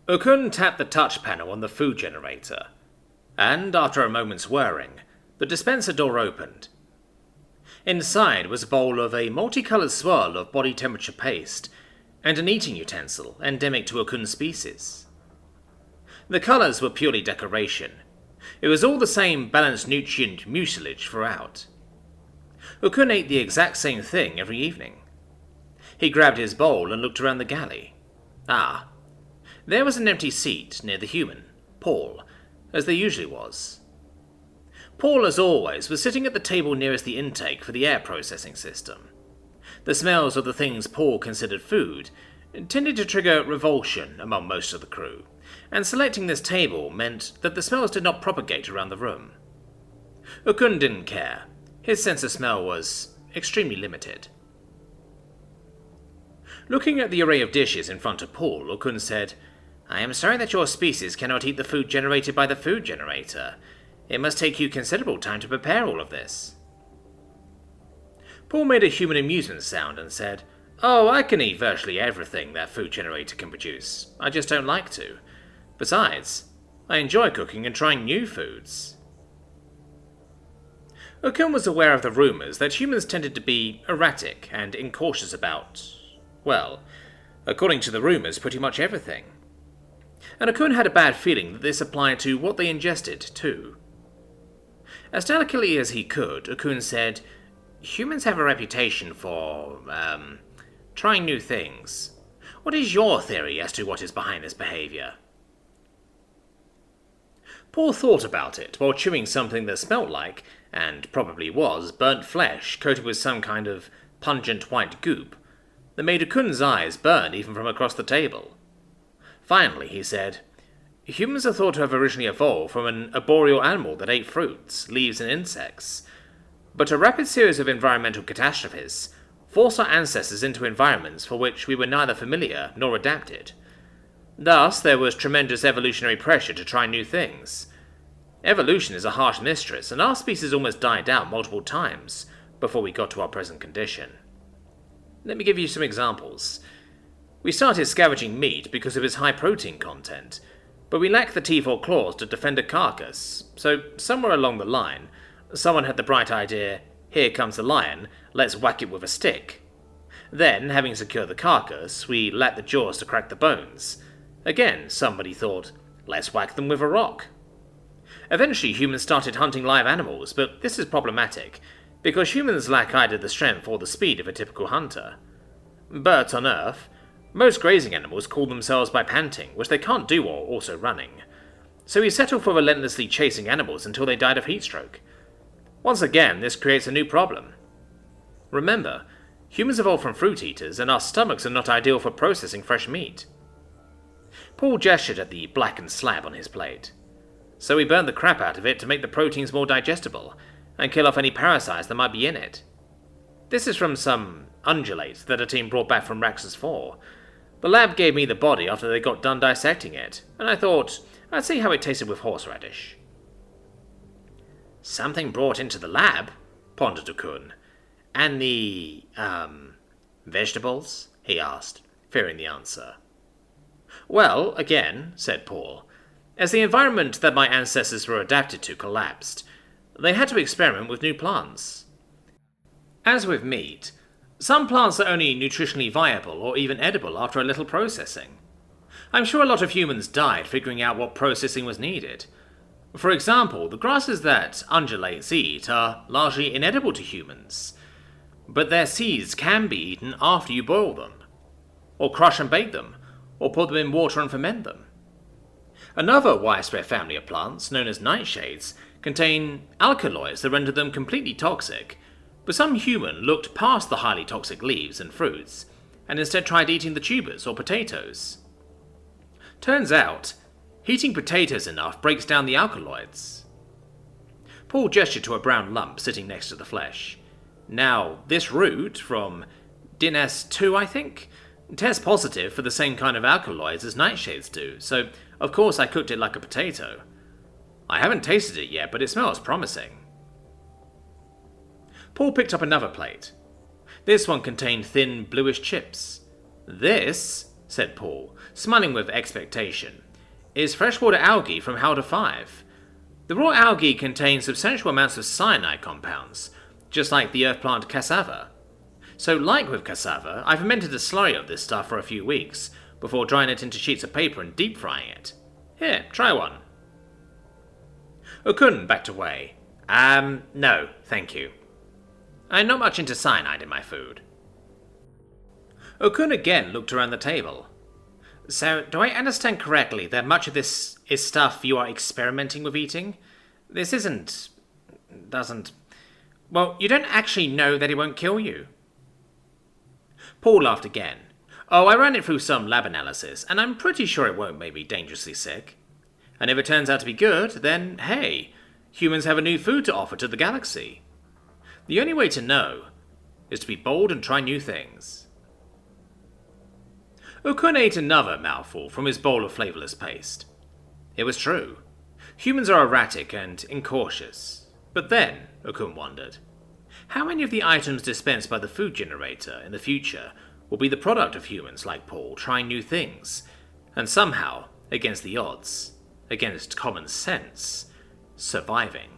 Okun tapped the touch panel on the food generator, and after a moment's whirring, the dispenser door opened. Inside was a bowl of a multicolored swirl of body temperature paste and an eating utensil endemic to Okun's species. The colors were purely decoration. It was all the same balanced nutrient mucilage throughout. Okun ate the exact same thing every evening. He grabbed his bowl and looked around the galley. Ah, there was an empty seat near the human, Paul, as there usually was. Paul, as always, was sitting at the table nearest the intake for the air processing system. The smells of the things Paul considered food tended to trigger revulsion among most of the crew, and selecting this table meant that the smells did not propagate around the room. Okun didn't care. His sense of smell was extremely limited. Looking at the array of dishes in front of Paul, Okun said, "I am sorry that your species cannot eat the food generated by the food generator. It must take you considerable time to prepare all of this." Paul made a human amusement sound and said, "Oh, I can eat virtually everything that food generator can produce. I just don't like to. Besides, I enjoy cooking and trying new foods." Okun was aware of the rumours that humans tended to be erratic and incautious about, well, according to the rumours, pretty much everything. And Okun had a bad feeling that this applied to what they ingested, too. As delicately as he could, Okun said, "Humans have a reputation for, trying new things. What is your theory as to what is behind this behaviour?" Paul thought about it while chewing something that smelt like, and probably was, burnt flesh coated with some kind of pungent white goop that made Okun's eyes burn even from across the table. Finally, he said, "Humans are thought to have originally evolved from an arboreal animal that ate fruits, leaves, and insects. But a rapid series of environmental catastrophes forced our ancestors into environments for which we were neither familiar nor adapted. Thus, there was tremendous evolutionary pressure to try new things. Evolution is a harsh mistress, and our species almost died out multiple times before we got to our present condition. Let me give you some examples. We started scavenging meat because of its high protein content, but we lacked the teeth or claws to defend a carcass, so somewhere along the line, someone had the bright idea, here comes the lion, let's whack it with a stick. Then, having secured the carcass, we lacked the jaws to crack the bones. Again, somebody thought, let's whack them with a rock. Eventually, humans started hunting live animals, but this is problematic, because humans lack either the strength or the speed of a typical hunter. But on Earth, most grazing animals cool themselves by panting, which they can't do while also running. So we settled for relentlessly chasing animals until they died of heatstroke. Once again, this creates a new problem. Remember, humans evolved from fruit eaters, and our stomachs are not ideal for processing fresh meat." Paul gestured at the blackened slab on his plate. "So we burned the crap out of it to make the proteins more digestible, and kill off any parasites that might be in it. This is from some ungulate that a team brought back from Raxus 4. The lab gave me the body after they got done dissecting it, and I thought I'd see how it tasted with horseradish." "Something brought into the lab?" pondered Okun. "And the, vegetables?" he asked, fearing the answer. "Well, again," said Paul, "as the environment that my ancestors were adapted to collapsed, they had to experiment with new plants. As with meat, some plants are only nutritionally viable or even edible after a little processing. I'm sure a lot of humans died figuring out what processing was needed. For example, the grasses that ungulates eat are largely inedible to humans, but their seeds can be eaten after you boil them, or crush and bake them, or put them in water and ferment them. Another widespread family of plants, known as nightshades, contain alkaloids that render them completely toxic, but some human looked past the highly toxic leaves and fruits, and instead tried eating the tubers or potatoes. Turns out, heating potatoes enough breaks down the alkaloids." Paul gestured to a brown lump sitting next to the flesh. "Now, this root, from Dines 2, I think, tests positive for the same kind of alkaloids as nightshades do, so of course I cooked it like a potato. I haven't tasted it yet, but it smells promising." Paul picked up another plate. This one contained thin, bluish chips. "This," said Paul, smiling with expectation, is freshwater algae from Halder 5. The raw algae contains substantial amounts of cyanide compounds, just like the earth plant cassava. So like with cassava, I fermented a slurry of this stuff for a few weeks, before drying it into sheets of paper and deep frying it. Here, try one. Okun backed away. No, thank you. I'm not much into cyanide in my food. Okun again looked around the table. So, do I understand correctly that much of this is stuff you are experimenting with eating? This doesn't... Well, you don't actually know that it won't kill you. Paul laughed again. Oh, I ran it through some lab analysis, and I'm pretty sure it won't make me dangerously sick. And if it turns out to be good, then hey, humans have a new food to offer to the galaxy. The only way to know is to be bold and try new things. Okun ate another mouthful from his bowl of flavourless paste. It was true. Humans are erratic and incautious. But then, Okun wondered, how many of the items dispensed by the food generator in the future will be the product of humans like Paul trying new things, and somehow, against the odds, against common sense, surviving?